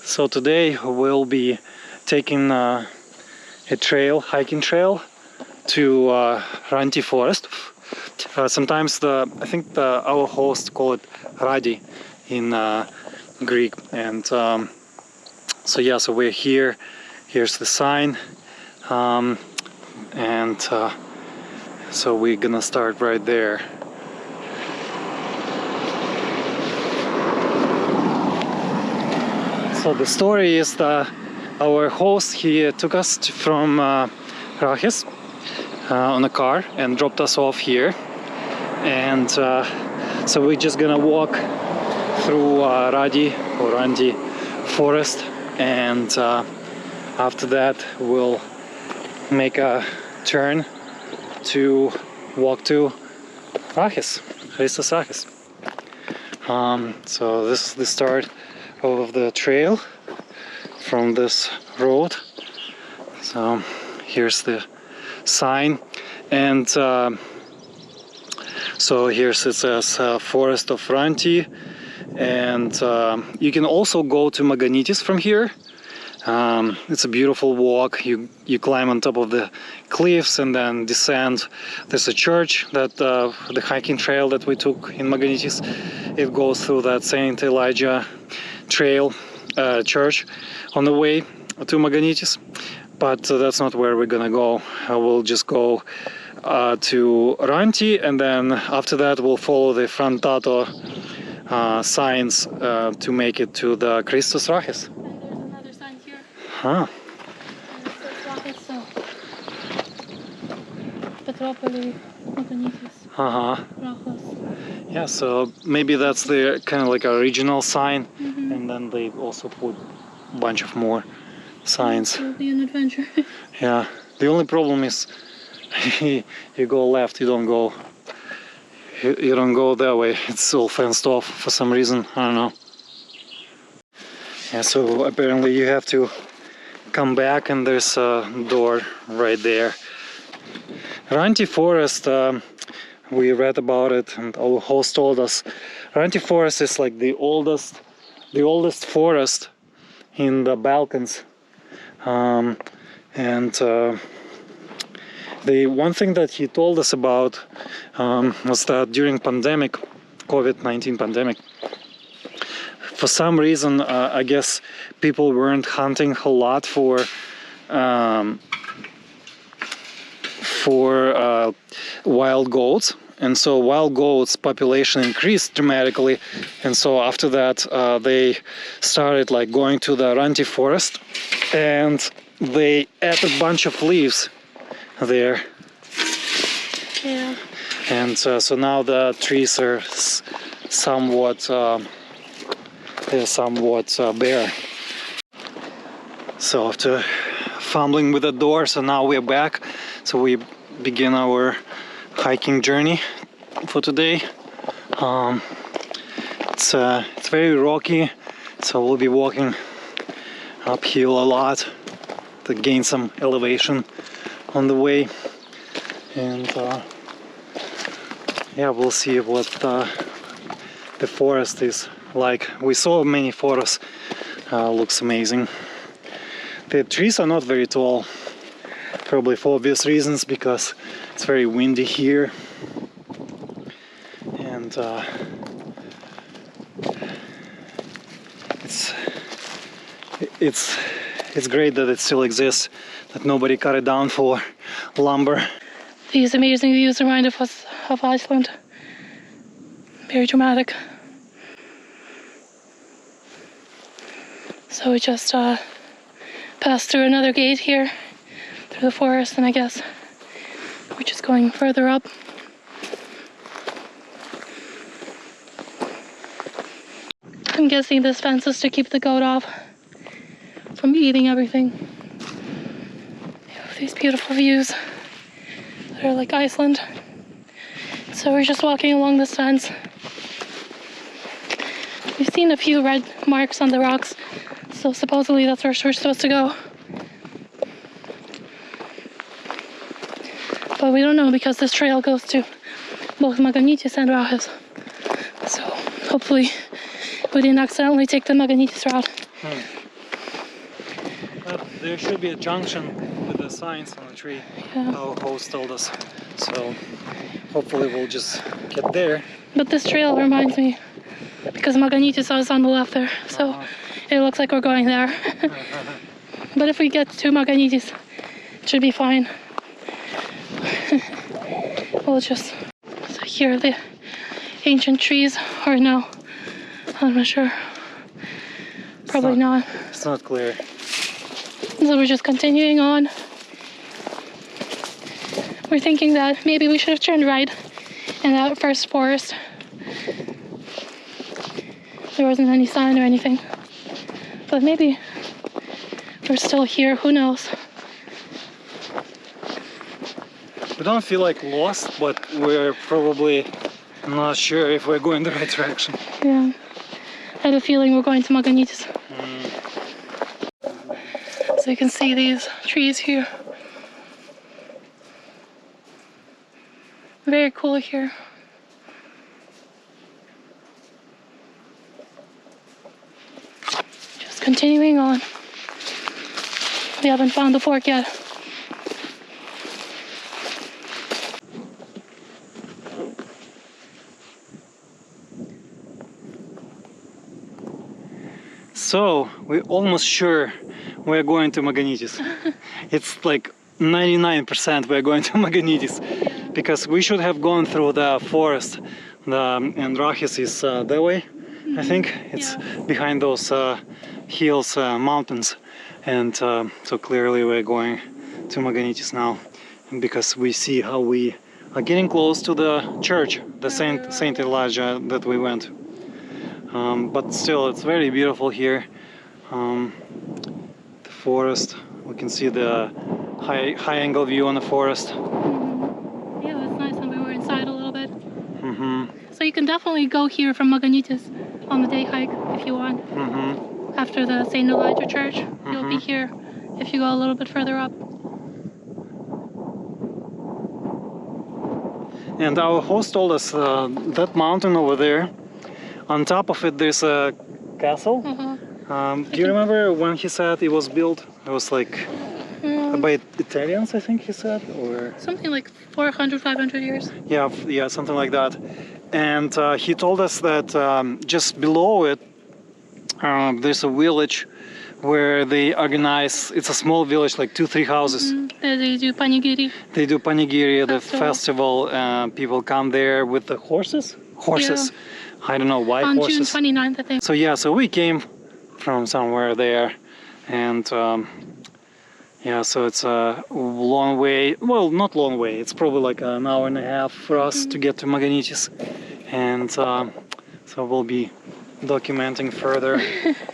So today we'll be taking a hiking trail to Ranti forest. Sometimes I think our hosts call it Radi in Greek, and so we're here. Here's the sign, and so we're gonna start right there. So the story is that our host, he took us from Rachis on a car and dropped us off here, and so we're just gonna walk through Radi or Randi forest, and after that we'll make a turn to walk to Rachis. So this is the start of the trail from this road. So here's the sign, and so here it says forest of Ranti, and you can also go to Magganitis from here. It's a beautiful walk. You climb on top of the cliffs and then descend. There's a church that the hiking trail that we took in Magganitis, it goes through that Saint Elijah trail church on the way to Magganitis, but that's not where we're gonna go. We'll just go to Ranti, and then after that we'll follow the Frontato signs to make it to the Christus Rachis. And there's another sign here. Huh. And it says Rachis, so Petropoli, Magganitis, Rachis. Yeah, so maybe that's the kind of like original sign, and then they also put a bunch of more signs. It will be an adventure. Yeah, the only problem is you go left, you don't go that way. It's all fenced off for some reason, I don't know. Yeah, so apparently you have to come back, and there's a door right there. Ranti forest, we read about it, and our host told us Ranti forest is like the oldest forest in the Balkans, and the one thing that he told us about was that during COVID-19 pandemic, for some reason, I guess people weren't hunting a lot for wild goats, and so wild goats population increased dramatically, and so after that they started like going to the Ranti forest, and they ate a bunch of leaves there. Yeah. And so now the trees are somewhat bare. So after fumbling with the door, so now we're back. So we begin our hiking journey for today. It's very rocky, so we'll be walking uphill a lot to gain some elevation on the way, and yeah, we'll see what the forest is like. We saw many photos, looks amazing. The trees are not very tall, probably for obvious reasons, because it's very windy here, and it's great that it still exists, that nobody cut it down for lumber. These amazing views remind us of Iceland. Very dramatic. So we just passed through another gate here, through the forest, and I guess we're just going further up. I'm guessing this fence is to keep the goat off from eating everything. We have these beautiful views that are like Iceland. So we're just walking along this fence. We've seen a few red marks on the rocks, so supposedly that's where we're supposed to go. But we don't know, because this trail goes to both Magganitis and Rachis. So hopefully we didn't accidentally take the Magganitis route. There should be a junction with the signs on the tree. Yeah. Our host told us. So hopefully we'll just get there. But this trail reminds me, because Magganitis is on the left there, so it looks like we're going there. But if we get to Magganitis, it should be fine. We'll just... So here are the ancient trees, or no, I'm not sure. Probably not. It's not clear. So we're just continuing on. We're thinking that maybe we should have turned right in that first forest. There wasn't any sign or anything. But maybe we're still here, who knows? We don't feel like lost, but we're probably not sure if we're going the right direction. Yeah. I have a feeling we're going to Magganitis. So you can see these trees here. Very cool here. Just continuing on. We haven't found the fork yet. So we're almost sure we're going to Magganitis. It's like 99% we're going to Magganitis, because we should have gone through the forest. And Rantis is that way, I think. It's behind those hills, mountains. And so clearly we're going to Magganitis now, because we see how we are getting close to the church, the Saint Elijah that we went. But still, it's very beautiful here. The forest, we can see the high angle view on the forest. Yeah, that's nice, and we were inside a little bit. So you can definitely go here from Magganitis on the day hike if you want. After the St. Elijah Church, you'll be here if you go a little bit further up. And our host told us that mountain over there, on top of it there's a castle. Do you remember when he said it was built? It was like by Italians, I think he said, or something like 400, 500 years. Yeah, something like that. And he told us that just below it there's a village where they organize. It's a small village, like 2-3 houses. They do panigiri. They do panigiri, the festival. People come there with the horses. Yeah. I don't know why on horses. June 29th, I think. So yeah, so we came from somewhere there, and yeah, so it's a long way. Well, not long way. It's probably like an hour and a half for us to get to Magganitis, and so we'll be documenting further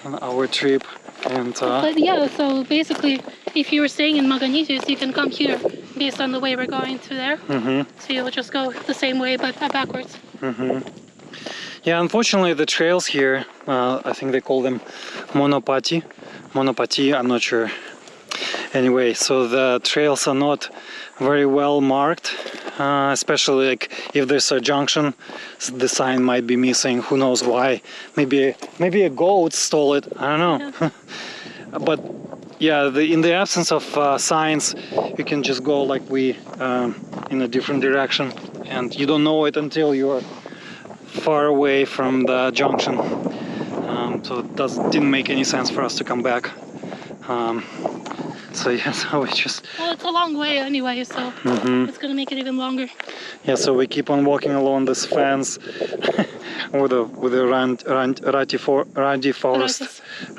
on our trip. And but yeah, so basically, if you were staying in Magganitis, you can come here based on the way we're going to there. So you'll just go the same way, but backwards. Yeah, unfortunately the trails here, I think they call them monopati, I'm not sure. Anyway, so the trails are not very well marked, especially like if there's a junction, the sign might be missing, who knows why. Maybe a goat stole it, I don't know. Yeah. But yeah, in the absence of signs, you can just go like we in a different direction, and you don't know it until you're far away from the junction. So it didn't make any sense for us to come back. So yeah, so we just... Well, it's a long way anyway, so it's gonna make it even longer. Yeah, so we keep on walking along this fence with the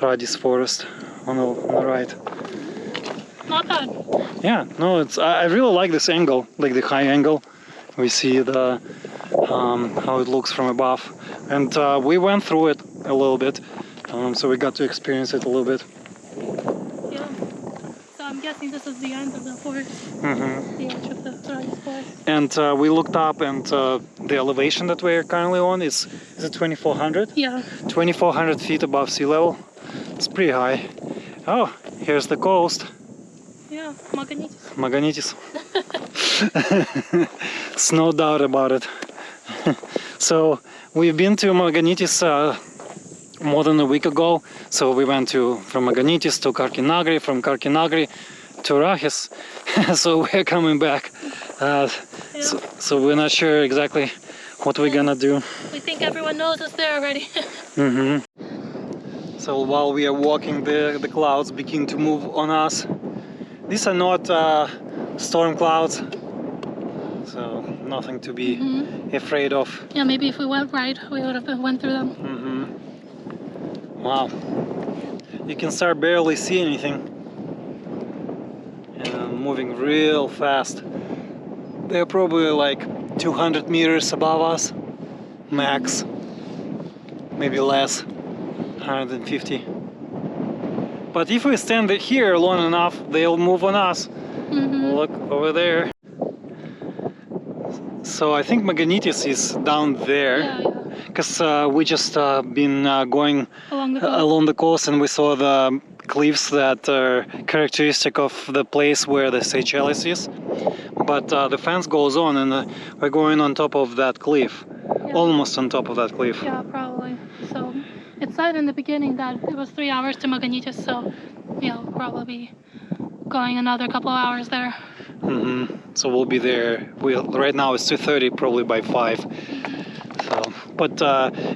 Radi's forest on the right. Not bad. Yeah, no, it's I really like this angle, like the high angle. We see the how it looks from above, and we went through it a little bit, so we got to experience it a little bit. Yeah. So I'm guessing this is the end of the forest. The edge of the Radi's forest. And we looked up, and the elevation that we're currently on is it 2,400? Yeah. 2,400 feet above sea level. It's pretty high. Oh, here's the coast. Yeah, Magganitis. Magganitis. There's no doubt about it. So we've been to Magganitis more than a week ago. So we went from Magganitis to Karkinagri, from Karkinagri to Rahis. So we're coming back. So we're not sure exactly what we're gonna do. We think everyone knows us there already. So while we are walking, the clouds begin to move on us. These are not storm clouds, so nothing to be afraid of. Yeah, maybe if we went right, we would have went through them. Wow, you can start barely see anything, and moving real fast. They're probably like 200 meters above us, max, maybe less, 150. But if we stand here long enough, they'll move on us. Look over there. So I think Magganitis is down there, because we just been going along the coast, and we saw the cliffs that are characteristic of the place where the Seychelles is. But the fence goes on, and we're going on top of that cliff, almost on top of that cliff. Yeah, probably. So it said in the beginning that it was 3 hours to Magganitis, so yeah, we'll probably be going another couple of hours there. So we'll be there. Right now it's 2:30, probably by 5. So, but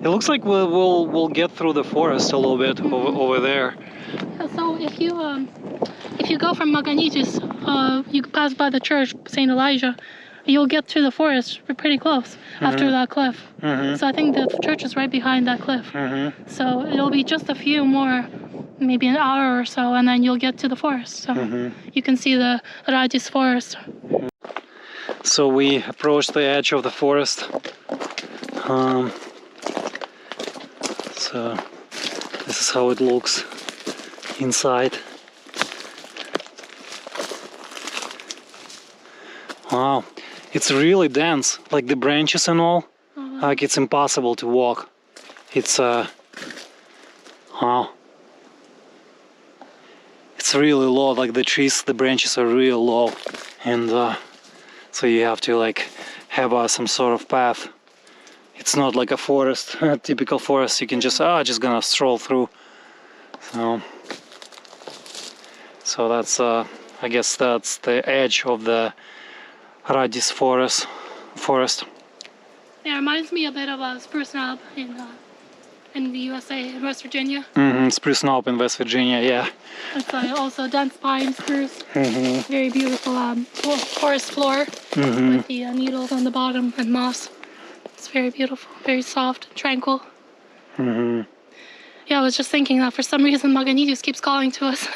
it looks like we'll get through the forest a little bit over there. So if you go from Magganitis, you pass by the church, St. Elijah, you'll get to the forest pretty close after that cliff. So I think the church is right behind that cliff. So it'll be just a few more, maybe an hour or so, and then you'll get to the forest. So you can see the Radi's forest. So we approached the edge of the forest. So this is how it looks inside. Wow, it's really dense, like the branches and all. Like it's impossible to walk. It's wow. It's really low, like the trees, the branches are real low, and so you have to like have some sort of path. It's not like a forest, a typical forest. You can just gonna stroll through. So that's I guess that's the edge of the Radi's forest. Yeah, it reminds me a bit of a spruce knob in the USA, in West Virginia. Spruce knob in West Virginia, yeah. It's also dense pine spruce. Very beautiful forest floor with the needles on the bottom and moss. It's very beautiful, very soft, tranquil. Yeah, I was just thinking that for some reason Magganitis keeps calling to us.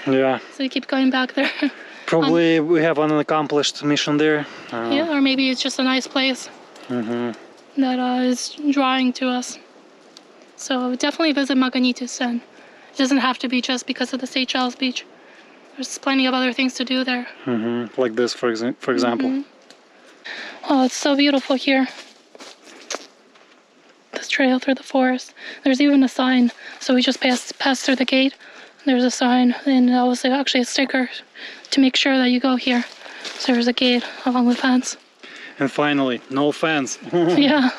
Yeah. So we keep going back there. Probably we have an unaccomplished mission there. Yeah, or maybe it's just a nice place that is drawing to us. So definitely visit Magganitis, and it doesn't have to be just because of the Seychelles beach. There's plenty of other things to do there. Like this, for example. Oh, it's so beautiful here. This trail through the forest. There's even a sign. So we just passed through the gate. There's a sign, and that was actually a sticker to make sure that you go here. So there's a gate along the fence. And finally, no fence. Yeah,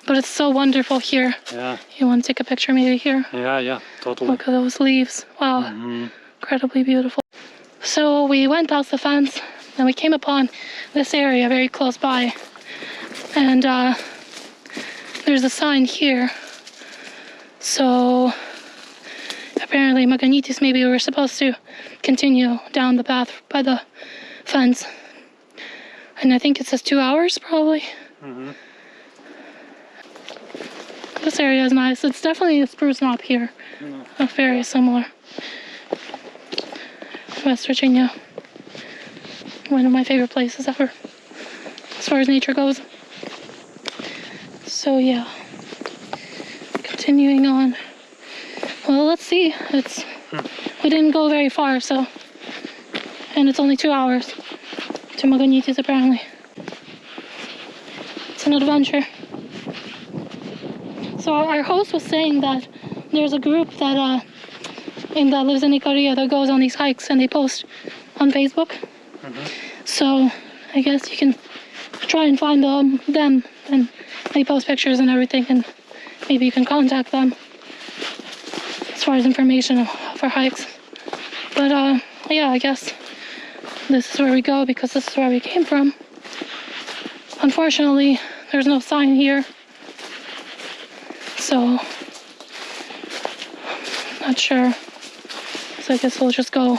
but it's so wonderful here. Yeah. You want to take a picture maybe here? Yeah, totally. Look at those leaves. Wow, incredibly beautiful. So we went past the fence, and we came upon this area very close by. And there's a sign here. So apparently Magganitis, maybe we were supposed to continue down the path by the fence. And I think it says 2 hours probably. This area is nice. It's definitely a spruce knob here. Very similar. West Virginia. One of my favorite places ever, as far as nature goes. So yeah. Continuing on. Well, let's see. We didn't go very far, so, and it's only 2 hours to Magganitis apparently. It's an adventure. So our host was saying that there's a group that lives in Ikaria that goes on these hikes, and they post on Facebook. So I guess you can try and find them, and they post pictures and everything, and maybe you can contact them far as information for hikes. But yeah, I guess this is where we go because this is where we came from. Unfortunately, there's no sign here, so not sure. So I guess we'll just go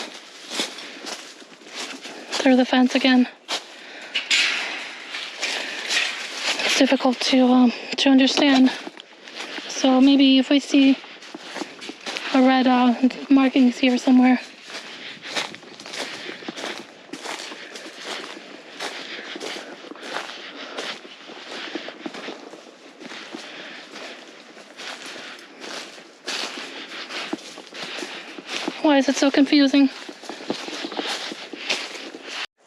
through the fence again. It's difficult to understand. So maybe if we see a red markings here somewhere. Why is it so confusing?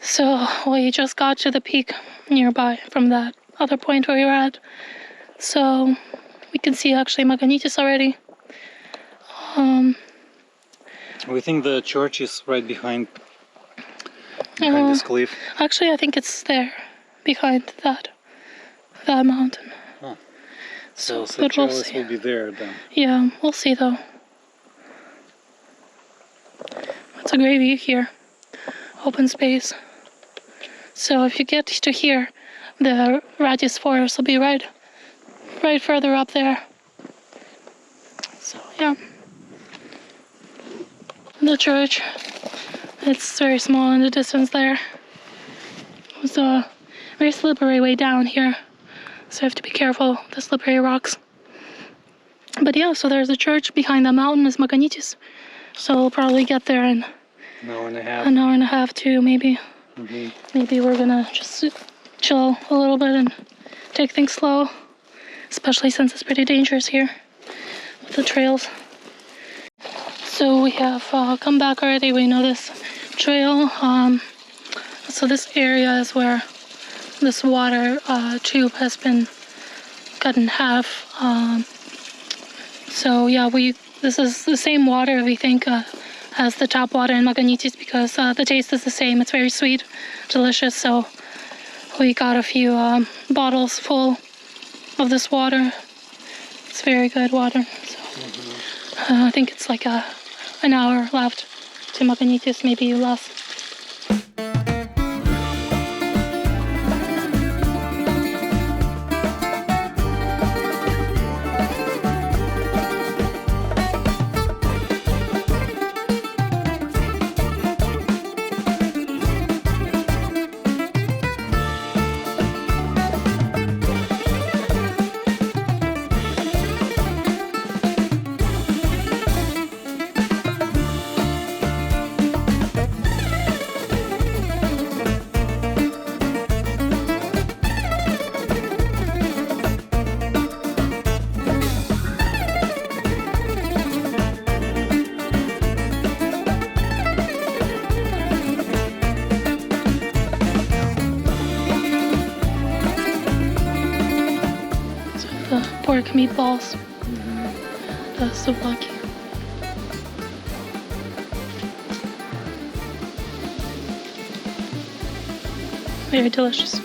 So we just got to the peak nearby from that other point where we were at. So we can see actually Magganitis already. We think the church is right behind this cliff. Actually, I think it's there, behind that mountain. Oh. So Seychelles we'll see. will be there then. Yeah, we'll see though. It's a great view here. Open space. So if you get to here, the Radi's forest will be right further up there. So yeah. The church, it's very small in the distance there. It's a very slippery way down here, so you have to be careful with the slippery rocks. But yeah, so there's a church. Behind the mountain is Magganitis, so we'll probably get there in An hour and a half. An hour and a half too, maybe. Mm-hmm. Maybe we're gonna just chill a little bit and take things slow, especially since it's pretty dangerous here with the trails. So we have come back already. We know this trail. So this area is where this water tube has been cut in half. So yeah, this is the same water we think as the tap water in Magganitis because the taste is the same. It's very sweet, delicious. So we got a few bottles full of this water. It's very good water. So I think it's like an hour left to Magganitis, maybe less. Pork meatballs, the souvlaki. Very delicious.